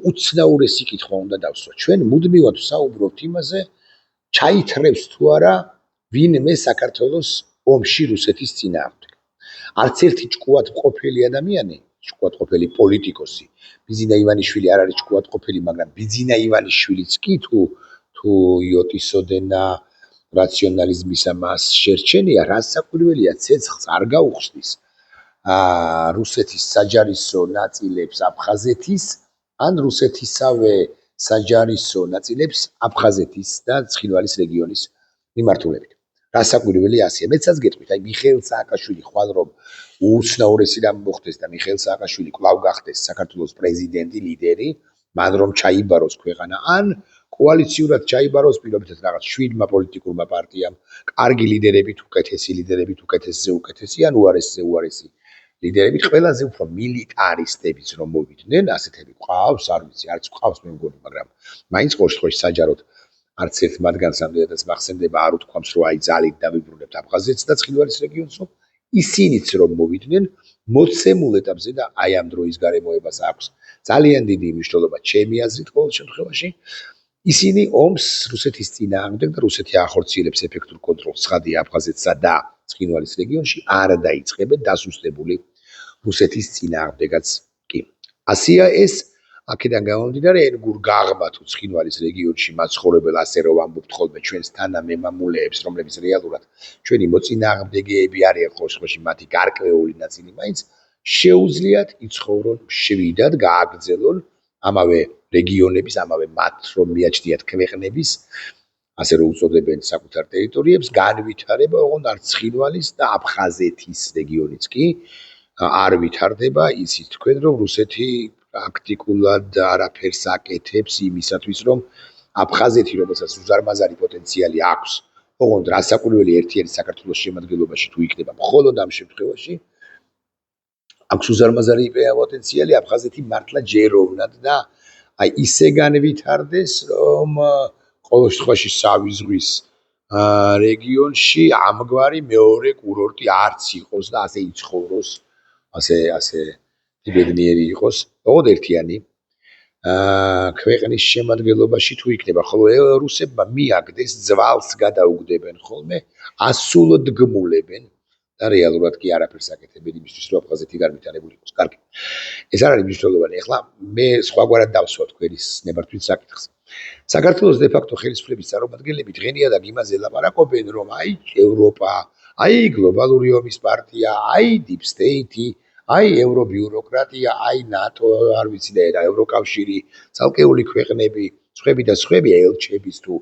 უცნაურესი კითხვა უნდა დავსვათ. ჩვენ მუდმივად ვსაუბრობთ იმაზე, ჩაითრევს თუ არა ვინმე საქართველოს ომში რუსეთის წინააღმდეგ. არც ერთი ჭკუად ყოფილი ადამიანი, ჭკუად ყოფილი პოლიტიკოსი, ბიძინა ივანიშვილი არ არის ჭკუად ყოფილი, მაგრამ ბიძინა ივანიშვილიც კი თუ იოტისოდენა რაციონალიზმისა მას შერჩენია, რასაკვირველია, ცეცხლს არ გაუხსნის რუსეთის საჯარისო ნაწილებს აფხაზეთის, ან რუსეთისავე საჯარისო ნაწილებს აფხაზეთის და ცხინვალის რეგიონის მიმართულებით. რასაკვირველი ასია. მეცაც გეტყვით, აი მიხეილ სააკაშვილი ხვალ რომ უცნაურესი რამ მოხდეს და მიხეილ სააკაშვილი კვლავ გახდეს საქართველოს პრეზიდენტი, ლიდერი, მან რომ ჩაიბაროს ქვეყანა, ან კოალიციურად ჩაიბაროს პირობითად რაღაც 7 პოლიტიკურმა პარტიამ, კარგი ლიდერებით, უკეთესი ლიდერებით, უკეთესზე უკეთესი, ან უარესზე უარესი ლიდერებით, ყველაზე უფრო მილიტარისტებიც რომ მოვიდნენ, ასეთები ყავს, არ ვიცი, არც ყავს მე მგონი, მაგრამ მაინც ყოველ შემთხვევაში საჯაროდ არც ერთ მათგანს ამდენადაც მახსენდება არ უთქვამს, რომ აი ძალით დავიბრუნებთ აფხაზეთს და ცხინვალის რეგიონს, ისინიც რომ მოვიდნენ, მოცემულ ეტაპზე და აი ამ დროის გარემოებას აქვს ძალიან დიდი მნიშვნელობა ჩემი აზრით ყოველ შემთხვევაში. ისინი ომს რუსეთის წინააღმდეგ და რუსეთი ახორციელებს ეფექტურ კონტროლს ცხადია აფხაზეთსა და ცხინვალის რეგიონში არ დაიწყებენ დასუსტებული რუსეთის წინააღმდეგაც კი. ასია ეს აქედან გამომდინარე ენგურ გაღმა თუ ცხინვალის რეგიონში მაცხოვრებელ ასე რომ ვამბობთ ხოლმე ჩვენს თანამემამულეებს, რომლებიც რეალურად ჩვენი მოწინააღმდეგეები არიან ყოველ შემთხვევაში მათი გარკვეული ნაწილი მაინც შეუძლიათ იცხოვრონ შვიდად, გააგრძელონ ამავე რეგიონების, ამავე მათ რომ მიაჩნიათ ქვეყნების, ასე რომ უწოდებენ საკუთარ ტერიტორიებს, განვითარება, ოღონდ არც ცხინვალის და აფხაზეთის რეგიონიც კი არ ვითარდება, ისიც თქვენ რომ რუსეთი პრაქტიკულად არაფერს აკეთებს იმისათვის, რომ აფხაზეთი, რომელსაც უზარმაზარი პოტენციალი აქვს, ოღონდ რასაკვირველი ერთიანი საქართველოს შემადგენლობაში თუ იქნება, მხოლოდ ამ შემთხვევაში აქვს უზარმაზარი პოტენციალი აფხაზეთი მართლა ჯეროვნად და აი ისე განვითარდეს, რომ ყოველ შემთხვევაში სავი ზღვის რეგიონში ამგვარი მეორე კურორტი არც იყოს და ასე იცხოვროს, ასე ბედნიერი იყოს, ოღონდ ერთიანი ქვეყნის შემადგენლობაში თუ იქნება, ხოლო რუსებმა მიაგდეს ძვალს გადაუგდებენ ხოლმე, ასულდგმულებენ და რეალურად კი არაფერს აკეთებენ იმისთვის, რომ აფხაზეთი განვითარებული იყოს. კარგი. ეს არ არის მნიშვნელოვანი. ახლა მე სხვაგვარად დავსვა თქვენის ნებართვით საკითხს. საქართველოს დე-ფაქტო ხელისუფლების წარმომადგენლები დღენიადად იმაზე ლაპარაკობენ, რომ აი ევროპა, აი გლობალური ომის პარტია, აი დიპ სტეიტი, აი ევრობიუროკრატია, აი ნატო, არ ვიცი და ევროკავშირი, ცალკეული ქვეყნები, სხვები და სხვები ელჩების თუ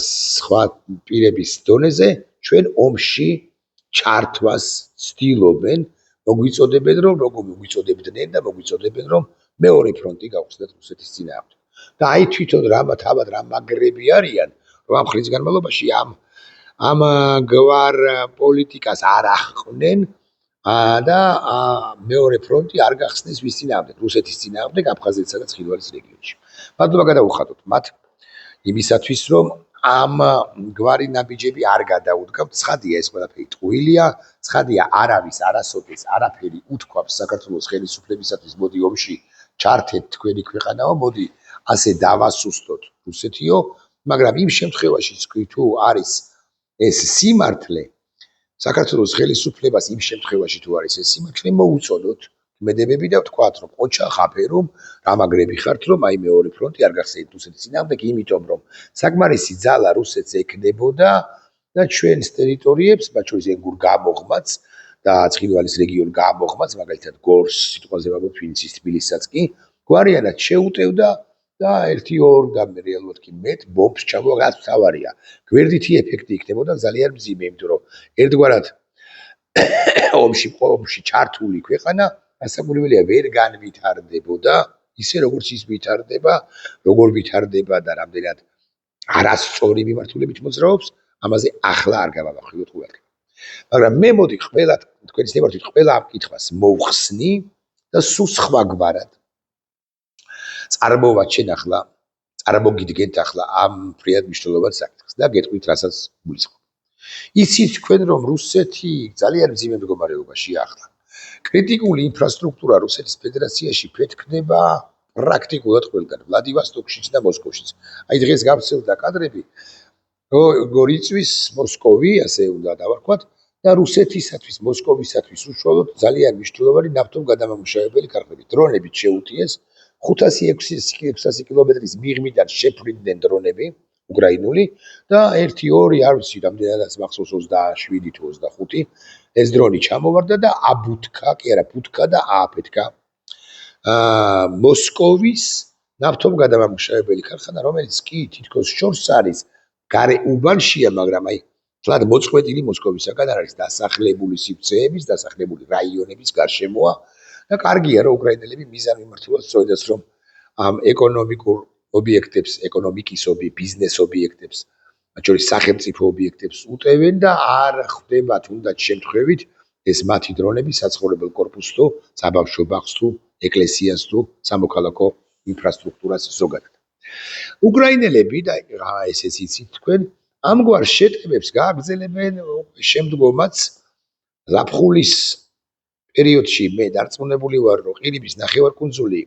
სხვა პირების დონეზე ჩვენ ომში ჩართვას ცდილობენ, მოგვიწოდებენ და მოგვიწოდებენ რომ მეორე ფრონტი გავხსნათ რუსეთის წინააღმდეგ. და აი თვითონ თავად რა მაგრები არიან, რომ ამ ხნის განმავლობაში ამ გვარ პოლიტიკას არ ახვნენ და მეორე ფრონტი არ გახსნეს ვის წინააღმდეგ, რუსეთის წინააღმდეგ აფხაზეთსა და ცხინვალის რეგიონში. მადლობა გადავუხადოთ მათ იმისათვის, რომ ამ გვარი ნაბიჯები არ გადაუდგავთ. ცხადია ეს ყველაფერი ტყუილია, ცხადია არავის არასოდეს არაფერი უთქვამს საქართველოს ხელისუფლებისათვის, მოდი ომში ჩართეთ თქვენი ქვეყანაო, მოდი ასე დავასუსტოთ რუსეთიო, მაგრამ იმ შემთხვევაშიც კი თუ არის ეს სიმართლე, საქართველოს ხელისუფლებას იმ შემთხვევაში თუ არის ეს სიმართლე, მოუწოდოთ მედებები და ვთქვათ, რომ ოჩა ხაფერუმ რა მაგრები ხართ, რომ აი მეორე ფრონტი არ გახსენეთ რუსეთის წინააღმდეგ, იმიტომ რომ საკმარისი ძალა რუსეთს ექნებოდა და ჩვენს ტერიტორიებს, მათ შორის ენგურ გამოღმაც და ცხინვალის რეგიონ გამოღმაც, მაგალითად გორს სიტყვაზე ვამბობ, ვინცის თბილისსაც კი გვარიანად შეუტევდა და 1-2 და რეალურად კი მეტ ბომბს ჩამოაგდათ. თავარია გვერდითი ეფექტი იქნებოდა ძალიან მძიმე, იმიტომ რომ ერთგვარად ომში ჩართული ქვეყანა ასაკურებელია ვერ განვითარდებოდა ისე როგორც ის ვითარდება, როგორ ვითარდება და რამდენად არასწორი მიმართულებით მოძრაობს, ამაზე ახლა არ გავამახვილოთ ყურადღება. მაგრამ მე მოდი ყველა თქვენის ნებართვით ყველა ამ კითხვას მოვხსნი და სულ სხვაგვარად წარმოვაჩენ ახლა, წარმოგიდგენთ ახლა ამ ფრიად მნიშვნელოვან საკითხს და გეტყვით, რასაც გულისხმობ. იცით თქვენ, რომ რუსეთი ძალიან მძიმე მდგომარეობაშია ახლა. კრიტიკული ინფრასტრუქტურა რუსეთის ფედერაციაში ფეთქდება პრაქტიკულად ყველგან, ვლადივოსტოკშიც და მოსკოვშიც. აი დღეს გავრცელდა კადრები, როგორ იწვის მოსკოვი, ასე უნდა დავარქვათ, და რუსეთისათვის, მოსკოვისათვის უშუალოდ ძალიან მნიშვნელოვანი ნავთობგადამამუშავებელი ქარხნები. დრონებით შეუტიეს 500-600 კილომეტრის მიღმიდან შეფრინდნენ დრონები უკრაინული და 1-2, არ ვიცი, რამდენადაც მახსოვს 27 თუ 25 ეს დრონი ჩამოვარდა და აბუთქა, კი არა, ბუთქა და ააფეთქა მოსკოვის ნავთობგადამამუშავებელი ქარხანა, რომელიც კი თითქოს შორს არის, გარე უბანშია, მაგრამ აი თლად მოწყვეტილი მოსკოვისაგან არის დასახლებული სივრცეების, დასახლებული რაიონების გარშემოა და კარგია, რომ უკრაინელები მიზანმიმართულად სწორედაც რომ ამ ეკონომიკურ ობიექტებს, ეკონომიკის ბიზნეს ობიექტებს, მათ შორის სახელმწიფო ობიექტებს უტევენ და არ ხდება თუნდაც შემთხვევით ეს მათი დრონები საცხოვრებელ კორპუსს თუ საბავშვო ბაღს თუ ეკლესიას თუ სამოქალაქო ინფრასტრუქტურას ზოგადად. უკრაინელები და ესეც იცით თქვენ ამგვარ შეტყებებს გააგრძელებენ შემდგომაც ზაფხულის პერიოდში მე დარწმუნებული ვარ, რომ ყირიმის ნახევარკუნძული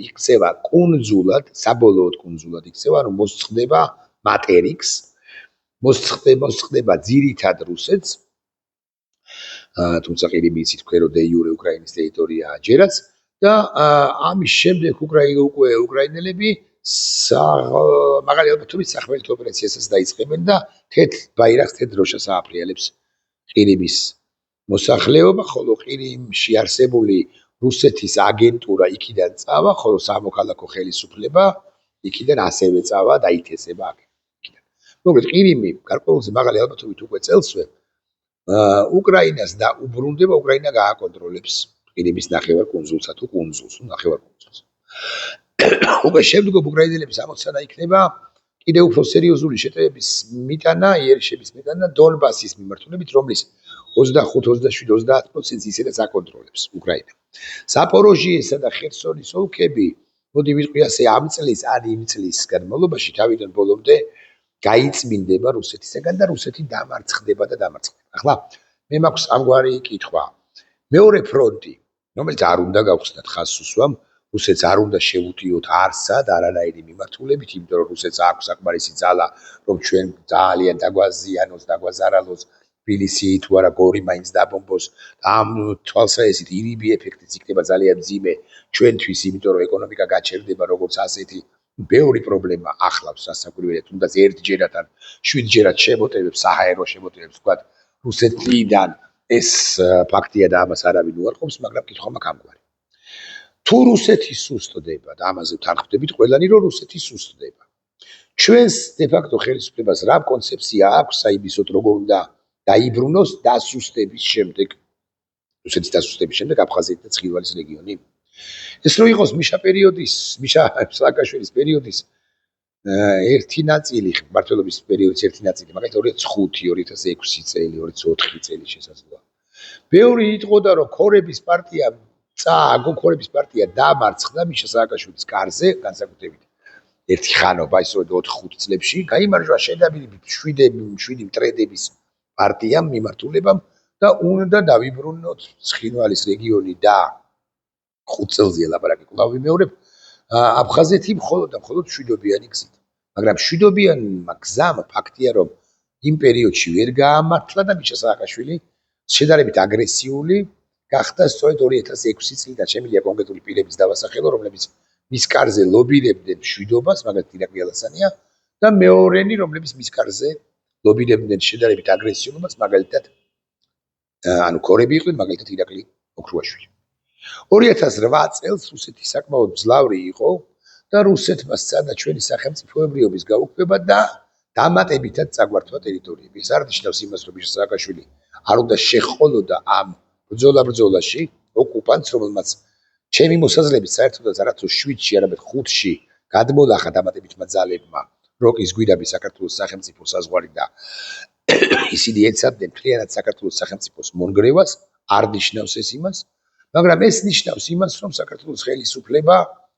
იქცევა კუნძულად, საბოლოოდ კუნძულად იქცევა, ანუ მოსწყდება მატერიკს, მოსწყდება ძირითად რუსეთს, თუმცა ყირიმი იცით თქვენ, რომ დე იურე უკრაინის ტერიტორიაა ჯერაც და ამის შემდეგ უკრაინელები მაღალი ალბათობით სახმელეთო ოპერაციასაც დაიწყებენ და თეთრ ბაირაკს, თეთრ დროშას ააფრიალებს ყირიმის მოსახლეობა, ხოლო ყირიმში არსებული რუსეთის აგენტურა იქიდან წავა, ხოლო სამოქალაქო ხელისუფლება იქიდან ასევე წავა და ითესება აქედან. მოკლედ ყირიმი გარკვეულზე მაღალი ალბათობით უკვე წელსვე უკრაინას და უბრუნდება, უკრაინა გააკონტროლებს ყირიმის ნახევარკუნძულსა თუ კუნძულს, ნახევარკუნძულს. უკვე შემდგომ უკრაინელების ამოცანა იქნება კიდევ უფრო სერიოზული შეტევების მიტანა, იერიშების მიტანა დონბასის მიმართულებით, რომლის 25-27-30% ისედაც აკონტროლებს უკრაინა. ზაპოროჟიესა და ხერსონის ოლქები, მოდი ვიტყვი ასე, ამ წლის ან იმ წლის განმავლობაში თავიდან ბოლომდე გაიწმინდება რუსეთისაგან და რუსეთი დამარცხდება. ახლა მე მაქვს ამგვარი კითხვა. მეორე ფრონტი, რომელიც არ უნდა გავხსნათ ხაზს უსვამ, რუსეთს არ უნდა შევუტიოთ არსად არანაირი მიმართულებით, იმიტომ რომ რუსეთს აქვს საკმარისი ძალა, რომ ჩვენ ძალიან დაგვაზიანოს, დაგვაზარალოს, თბილისი თუ არა გორი მაინც დაბომბოს. ამ თვალსაჩინო ირიბი ეფექტიც იქნება ძალიან მძიმე ჩვენთვის, იმიტომ რომ ეკონომიკა გაჩერდება როგორც ასეთი ბევრი პრობლემა ახლავს სასაკვირველია, თუნდაც ერთჯერად ან 7ჯერად შემოტევებს, საჰაერო შემოტევებს, ვთქვათ, რუსეთიდან ეს ფაქტია და ამას არავინ უარყოფს, მაგრამ კითხვა მაქვს ამგვარი. თუ რუსეთი სუსტდება და ამაზე ვთანხმდებით ყველანი, რომ რუსეთი სუსტდება. ჩვენს დე-ფაქტო ხელისუფლებას რა კონცეფცია აქვს საიმისოდ, როგორ უნდა დაიბრუნოს დასუსტების შემდეგ, რუსეთის დასუსტების შემდეგ აფხაზეთი და ცხინვალის რეგიონი. ეს რო იყოს მიშა სააკაშვილის პერიოდის ერთი ნაწილი, მმართველობის პერიოდის ერთი ნაწილი, მაგალითად 2005-2006 წელი, 2004 წელი შესაძლოა. ბევრი იტყოდა, რომ ქორების პარტია დამარცხდა მიშა სააკაშვილის კარზე, განსაკუთრებით ერთი ხანობა, ის 4-5 წლებში, გაიმარჯვა შედარებით 7 მტრედების პარტიამ, მიმართულებამ და უნდა დავიბრუნოთ ცხინვალის რეგიონი და 5 წელზეა ლაპარაკი, კვლავ ვიმეორებ, აფხაზეთი მხოლოდ და მხოლოდ მშვიდობიანი გზით. მაგრამ მშვიდობიანმა გზამ ფაქტია, რომ იმ პერიოდში ვერ გაამართლა და მიშა სააკაშვილი შედარებით აგრესიული გახდა სწორედ 2006 წლიდან. შემიძლია კონკრეტული პირების დავასახელო, რომლებიც მის კარზე ლობირებდნენ მშვიდობას, მაგალითად ირაკლი ალასანია და მეორენი, რომლებიც მის კარზე ლობირებდნენ შედარებით აგრესიულობას, მაგალითად ანუ ქორები იყვნენ, მაგალითად ირაკლი ოქრუაშვილი. 2008 წელს რუსეთი საკმაოდ მძლავრი იყო და რუსეთმა სცადა ჩვენი სახელმწიფოებრიობის გაუქმება და დამატებითად წაგვართვა ტერიტორიები. ეს არ ნიშნავს იმას, რომ მიშა სააკაშვილი არ უნდა შეჰყოლოდა ამ ბრძოლაში ოკუპანტს, რომელმაც ჩემი მოსაზრებით საერთოდაც არათუ 7-ში, არამედ 5-ში გადმოლახა დამატებითმა ძალებმა როკის გვირაბი საქართველოს სახელმწიფო საზღვარი და ისინი ეცადნენ მთლიანად საქართველოს სახელმწიფოს მონგრევას. არ ნიშნავს ეს იმას, მაგრამ ეს ნიშნავს იმას, რომ საქართველოს ხელისუფლება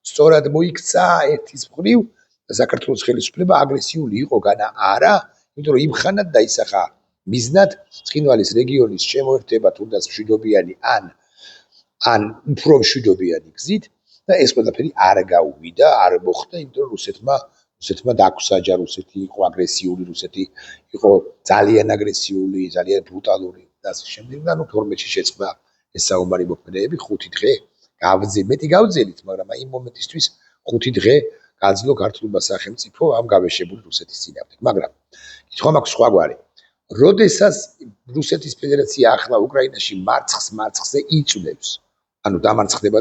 სწორად მოიქცა ერთის მხრივ და საქართველოს ხელისუფლება აგრესიული იყო განა არა, იმიტომ რომ იმ ხანად დაისახა მიზნად ცხინვალის რეგიონის შემოერთება თუნდაც მშვიდობიანი ან უფრო მშვიდობიანი გზით და ეს ყველაფერი არ გაუვიდა, არ მოხდა, იმიტომ რომ რუსეთმა დაგვსაჯა, რუსეთი იყო აგრესიული, რუსეთი იყო ძალიან აგრესიული, ძალიან ბრუტალური და ასე შემდეგ. და 12-ში შეწყდა ეს საომარი მოქმედებები 5 დღე მეტი გავძელით, მაგრამ აი იმ მომენტისთვის 5 დღე გაძლო ქართულმა სახელმწიფო ამ გავეშებული რუსეთის წინააღმდეგ. მაგრამ კითხვა მაქვს სხვაგვარი. როდესაც რუსეთის ფედერაცია ახლა უკრაინაში მარცხზე იწვევს, ანუ დამარცხდება,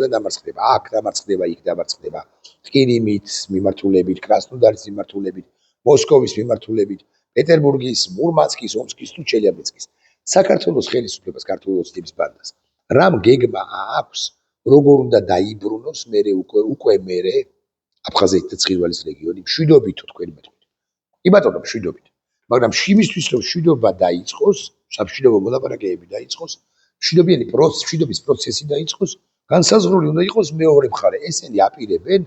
აქ დამარცხდება, იქ დამარცხდება, ტკირიმით მიმართულებით, კრასნოდარის მიმართულებით, მოსკოვის მიმართულებით, პეტერბურგის, მურმანსკის, ომსკის თუ ჩელიაბინსკის. საქართველოს ხელისუფლებას, ქართული ოცნების ბანდას რამ გეგმა აქვს, როგორ უნდა დაიბრუნოს უკვე მერე აფხაზეთი და ცხინვალის რეგიონი მშვიდობით თუ თქვენი მეთქვით. კი ბატონო, მშვიდობით. მაგრამ იმისთვის რომ მშვიდობა დაიწყოს, სამშვიდობო მოლაპარაკებები დაიწყოს, მშვიდობის პროცესი დაიწყოს, განსაზღვრული უნდა იყოს მეორე მხარე. ესენი აპირებენ,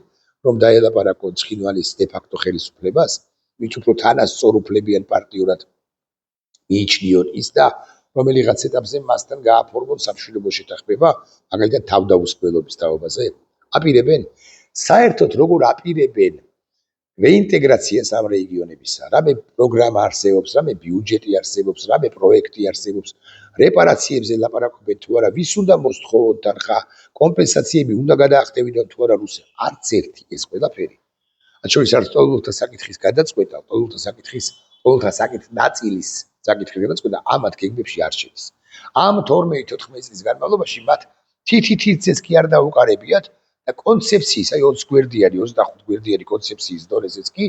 რომ დაელაპარაკონ ცხინვალის დე-ფაქტო ხელისუფლებას, მით უფრო თანასწორუფლებიან პარტიურად მიიჩნიონ ის და რომელიღაც ეტაპზე მასთან გააფორმონ სამშვიდობო შეთანხმება, მაგალითად თავდაუსხმელობის თაობაზე. აპირებენ საერთოდ როგორ აპირებენ რეინტეგრაციას ამ რეგიონებისა, რამე პროგრამა არსებობს, რამე ბიუჯეტი არსებობს, რამე პროექტი არსებობს, რეპარაციებზე ლაპარაკობენ თუ არა, ვის უნდა მოსთხოვონ თანხა, კომპენსაციები უნდა გადაახტევინონ თუ არა რუსებს. არც ერთი ეს ყველაფერი. მათ შორის არის ტოლულთა საკითხის გადაწყვეტა, ტოლულთა საკითხის ნაწილის საკითხის გადაწყვეტა ამათ გეგმებში არ შედის. ამ 12-14 წლის განმავლობაში მათ თითითიც კი არ დაუყარებიათ და კონცეფციის, აი 20 გვერდიანი, 25 გვერდიანი კონცეფციის დონეზეც კი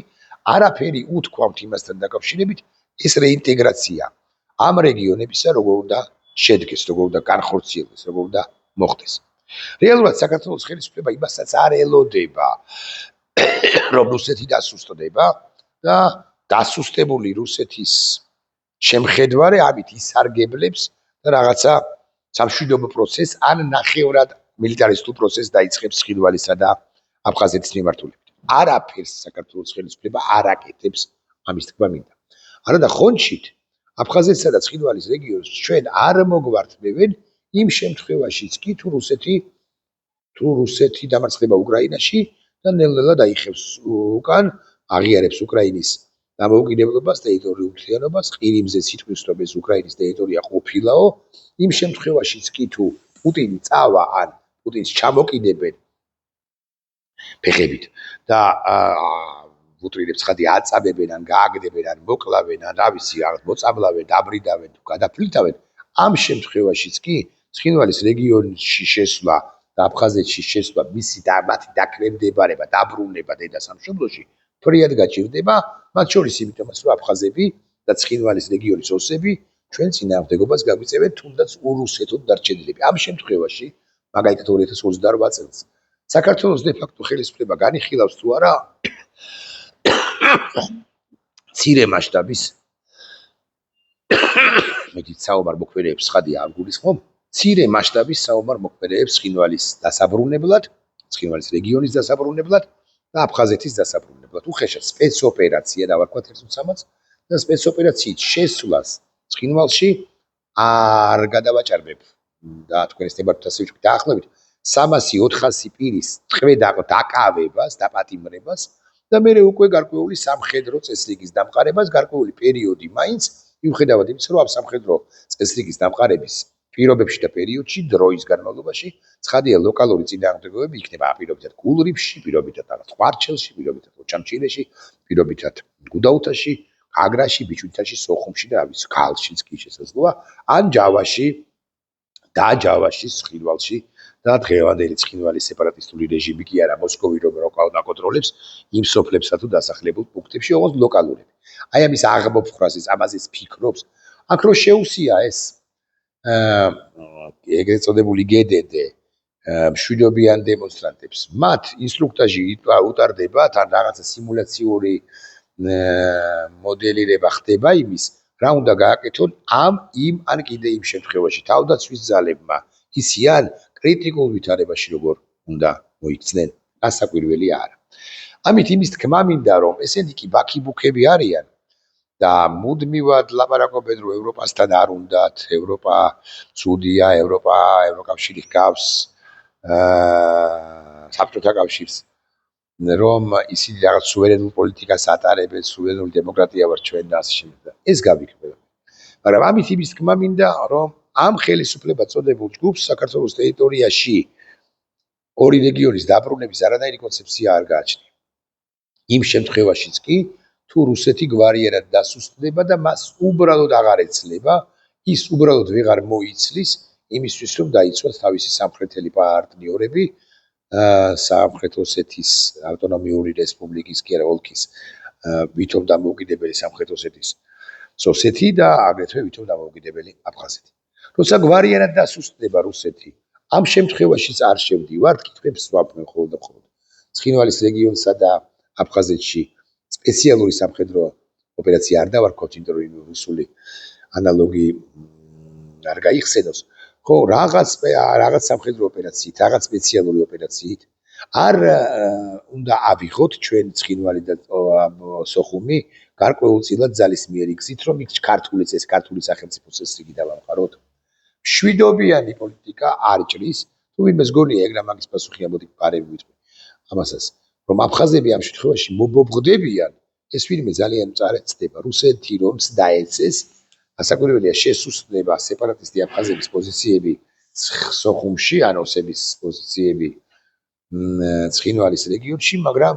არაფერი უთქვამთ იმასთან დაკავშირებით, ეს რეინტეგრაცია ამ რეგიონებისა როგორ უნდა შედგეს, როგორ უნდა განხორციელდეს, როგორ უნდა მოხდეს. რეალურად საქართველოს ხელისუფლება იმასაც არ ელოდება, რომ რუსეთი დასუსტდება და დასუსტებული რუსეთის შემხედვარე ამით ისარგებლებს და რაღაცა სამშვიდობო პროცესს ან ნახევრად მილიტარისტულ პროცესს დაიწყებს ცხინვალისა და აფხაზეთის მიმართულებით. არაფერს საქართველოს ხელისუფლება არ აკეთებს ამის თქმა მინდა. არადა ხონჩით აფხაზეთსა და ცხინვალის რეგიონს ჩვენ არ მოგვართმევენ იმ შემთხვევაშიც კი თუ რუსეთი დამარცხდება უკრაინაში და ნელ-ნელა დაიხევს უკან, აღიარებს უკრაინის დამოუკიდებლობას, ტერიტორიულ მთლიანობას, ყირიმზე სიტყვის რომ ეს უკრაინის ტერიტორია ყოფილაო, იმ შემთხვევაშიც კი თუ პუტინი წავა ან პუტინს ჩამოკიდებენ ფეხებით და ვუტრირებს ხადი აწამებენ ან გააგდებენ ან მოკლავენ ან რა ვიცი რაღაც მოწამლავენ, დაბრიდავენ თუ გადაფრინთავენ, ამ შემთხვევაშიც კი ცხინვალის რეგიონში შესვლა და აფხაზეთში შესვლა მისი და მათი დაკრემდებარება, დაბრუნება დედა სამშობლოში ფრიად გაჭირდება, მათ შორის იმიტომაც რომ აფხაზები და ცხინვალის რეგიონის ოსები ჩვენ წინააღმდეგობას გაგვიწევენ თუნდაც ურუსეთოდ დარჩენილები. ამ შემთხვევაში, მაგალითად 2028 წელს საქართველოს დე-ფაქტო ხელისუფლება განიხილავს თუ არა მცირე მასშტაბის მეტიც საომარ მოქმედებს ხადია არ გულისხმობ, მცირე მასშტაბის საომარ მოქმედებს ცხინვალის დასაბრუნებლად, ცხინვალის რეგიონის დასაბრუნებლად და აფხაზეთის დასაბრუნებლად. უხეშად სპეცოპერაცია დავარქვათ ერთ-თუმცამაც და სპეცოპერაციით შესვლას ცხინვალში არ გადავაჭარბებ და თქვენს ნებართვას ვიჭრით დაახლოებით 300-400 პირის დაკავებას, დაპატიმრებას და მე უკვე გარკვეული სამხედრო წესრიგის დამყარებას, გარკვეული პერიოდი მაინც მიუხედავად იმისა, რომ ამ სამხედრო წესრიგის დამყარების პირობებში და პერიოდში დროის განმავლობაში ცხადია ლოკალური წინააღმდეგობები იქნება პირობითად გულრიფში, პირობითად ხვარჩელში, პირობითად ოჩამჩილეში, პირობითად გუდაუთაში, აგრაში, ბიჭვინთაში, სოხუმში და ამის ქალშიც კი შესაძლოა, ან ჯავაში და ჯავაში, ცხინვალში და დღევანდელი ცხინვალის სეპარატისტული რეჟიმი კი არა მოსკოვი რომ აკონტროლებს იმ სოფლებსა თუ დასახლებულ პუნქტებში, ოღონდ ლოკალურები. აი ამის აღმოფხვრაზეც, ამაზეც ფიქრობს. აქ რო შეუსია ეს ეგრეთ წოდებული GDD მშვიდობიან დემონსტრანტებს, მათ ინსტრუქტაჟი უტარდება თან რაღაცა სიმულაციური მოდელირება ხდება იმის, რა უნდა გააკეთონ იმ ან კიდე იმ შემთხვევაში თავდაცვის ძალებმა ისიან კრიტიკულ ვითარებაში როგორ უნდა მოიქცნენ, გასაკვირველი არა. ამით იმის თქმა მინდა რომ ესენი კი ბაქიბუქები არიან და მუდმივად ლაპარაკობენ რომ ევროპასთან არ უნდათ, ევროპა ცუდია, ევროკავშირი ჰგავს საბჭოთა კავშირს რომ ისინი რაღაც სუვერენულ პოლიტიკას ატარებენ, სუვერენული დემოკრატია ვარ ჩვენ და ასე შემდეგ. ეს გავიქნება. მაგრამ ამით იმის თქმა მინდა, რომ ამ ხელისუფლება წოდებულ ჯგუფს საქართველოს ტერიტორიაში ორი რეგიონის დაბრუნების არანაირი კონცეფცია არ გააჩნია. იმ შემთხვევაშიც კი, თუ რუსეთი გვარიერად დასუსტდება და მას უბრალოდ აღარ ეცლება, ის უბრალოდ ვეღარ მოიცლის იმისთვის, რომ დაიცვათ თავისი სამხრეთელი პარტნიორები, სამხრეთ ოსეთის ავტონომიური რესპუბლიკის კი არა ოლქის ვითომ დამოუკიდებელი სამხრეთ ოსეთის სოსეთი და აგრეთვე ვითომ დამოუკიდებელი აფხაზეთი. როცა გვარიერად დასუსტდება რუსეთი, ამ შემთხვევაშიც არ შევდივართ, კითხვებს ვაპნე მხოლოდ და მხოლოდ. ცხინვალის რეგიონსა და აფხაზეთში სპეციალური სამხედრო ოპერაცია არ დავარქოთ, იმიტომ რომ რუსული ანალოგი არ გაიხსენოს. ხო, რაღაც სამხედრო ოპერაციით, რაღაც სპეციალური ოპერაციით არ უნდა ავიღოთ ჩვენ ცხინვალი და სოხუმი გარკვეულწილად ძალისმიერი გზით, რომ იქ ქართული სახელმწიფოს წესრიგი დავამყაროთ. მშვიდობიანი პოლიტიკა არ ჭრის, თუ ვინმეს გონია ეგ რა მაგის პასუხი ამოდი პარები ვიტყვი. ამასაც, რომ აფხაზები ამ შემთხვევაში მობობღდებიან, ეს ვინმე ძალიან მწარედ ცდება. რუსეთი რომს დაეცეს, ასაკვირველია შესუსტდება სეპარატისტი აფხაზების პოზიციები სოხუმში, ან ოსების პოზიციები ცხინვალის რეგიონში, მაგრამ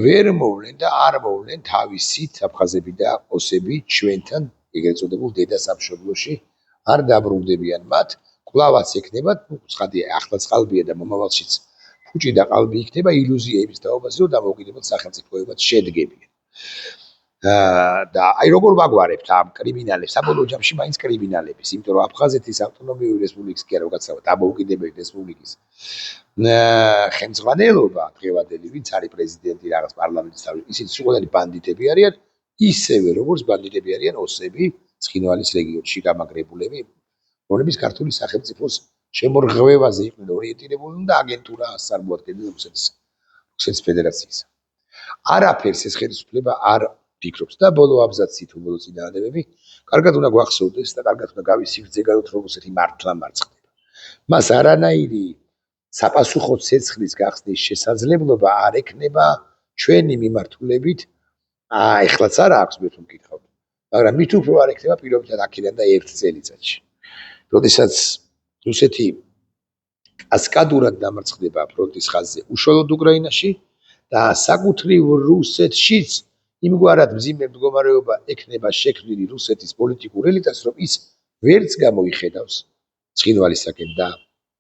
ვერ მოვლენ და არ მოვლენ თავისით აფხაზები და ოსები ჩვენთან ეგრეთ წოდებულ დედა სამშობლოში არ დაბრუნდებიან მათ, კვლავაც ექნებათ, ცხადია, ახლაც ყალბია და მომავალშიც ფუჭი და ყალბი იქნება ილუზია იმის თაობაზე, რომ დამოუკიდებელ სახელმწიფოებად შედგებიან. და აი როგორ ვაგვარებთ ამ კრიმინალებს, საბოლოო ჯამში მაინც კრიმინალების, იმიტომ რომ აფხაზეთის ავტონომიური რესპუბლიკის კი არა უკაცრავად დამოუკიდებელი რესპუბლიკის ხელმძღვანელობა დღევანდელი, ვინც არის პრეზიდენტი რაღაც პარლამენტის თავი, ისინი სრულყოფილი ბანდიტები არიან, ისევე როგორც ბანდიტები არიან ოსები ცხინვალის რეგიონში გამაგრებულები, რომლებიც ქართული სახელმწიფოს შემორღვევაზე იყვნენ ორიენტირებულნი და აგენტურა წარმოადგენდნენ რუსეთის ფედერაციის. არაფერს ეს ხელისუფლება არ ფიქრობს და ბოლო აბზაცი თუ ბოლო წინააღმდეგები კარგად უნდა გვახსოვდეს და კარგად უნდა გავისიგრძეგავთ, რომ რუსეთი მართლა მარცხდება. მას არანაირი საპასუხო ცეცხლის გახსნის შესაძლებლობა არ ექნება ჩვენი მიმართულებით. ეხლაც არა აქვს მე თუ მკითხავთ, მაგრამ მით უფრო არ ექნება პირობითად აქედან და ერთ წელიწადში. როდესაც რუსეთი კასკადურად დამარცხდება ფრონტის ხაზზე უშუალოდ უკრაინაში და საკუთრივ რუსეთშიც იმგვარად მძიმე მდგომარეობა ექნება შექმნილი რუსეთის პოლიტიკურ ელიტას, რომ ის ვერც გამოიხედავს ცხინვალისაკენ და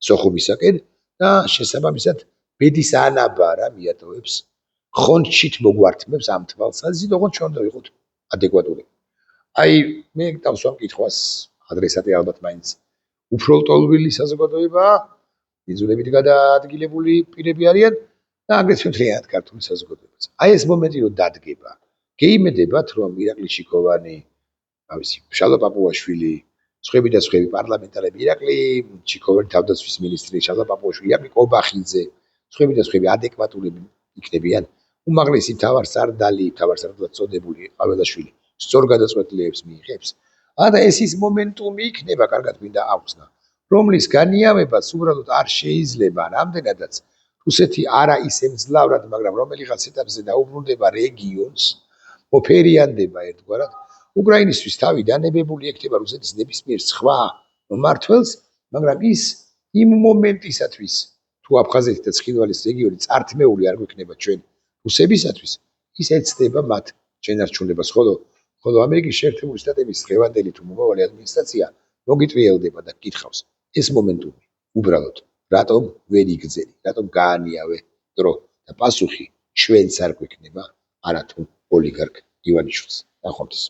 სოხუმისაკენ და შესაბამისად ბედის ანაბარა მიატოვებს, ხონჩით მოგვართმევს ამ თვალსაზრისით, ოღონდ ჩვენ უნდა ვიყოთ ადეკვატური. აი, მე გტავს ამ კითხვას ადრესატი ალბათ მაინც უფრო ლტოლვილი საზოგადოებაა, იძულებით გადაადგილებული პირები არიან და აგრეთვე მთლიანად ქართული საზოგადოებაც. აი ეს მომენტი რომ დადგება, გეიმედებათ რომ ირაკლი ჩიქოვანი, თავისი შალვა პაპუაშვილი, სხვები და სხვები პარლამენტარები, ირაკლი ჩიქოვანი თავდაცვის მინისტრი, შალვა პაპუაშვილი, ირაკლი კობახიძე, სხვები და სხვები ადეკვატურები იქნებიან. უმაღლესი მთავარსარდალი, მთავარსარდლად წოდებული ყაველაშვილი სწორ გადაწყვეტილებებს მიიღებს. და ეს ის მომენტუმი იქნება, კარგად მინდა აღვხსნა, რომლის განიავებაც უბრალოდ არ შეიძლება რამდენადაც რუსეთი არა ისე მძლავრად, მაგრამ რომელიღაც ეტაპზე დაუბრუნდება რეგიონს, მოფერიანდება ერთგვარად, უკრაინისთვის თავი დანებებული ექნება რუსეთის ნებისმიერ სხვა მმართველს, მაგრამ ის იმ მომენტისათვის, თუ აფხაზეთი და ცხინვალის რეგიონი წართმეული არ გვექნება ჩვენ რუსებისათვის, ის ეცდება მათ შენარჩუნებას, ხოლო ამერიკის შეერთებული შტატების დღევანდელი თუ მომავალი ადმინისტრაცია მოგიტყვიელდება და გკითხავს ეს მომენტუმი უბრალოდ რატომ ვერ იგრძელი, რატომ გაანიავე დრო და პასუხი ჩვენც არ გვექნება, არათუ ოლიგარქ ივანიშვილს. ნახვამდის.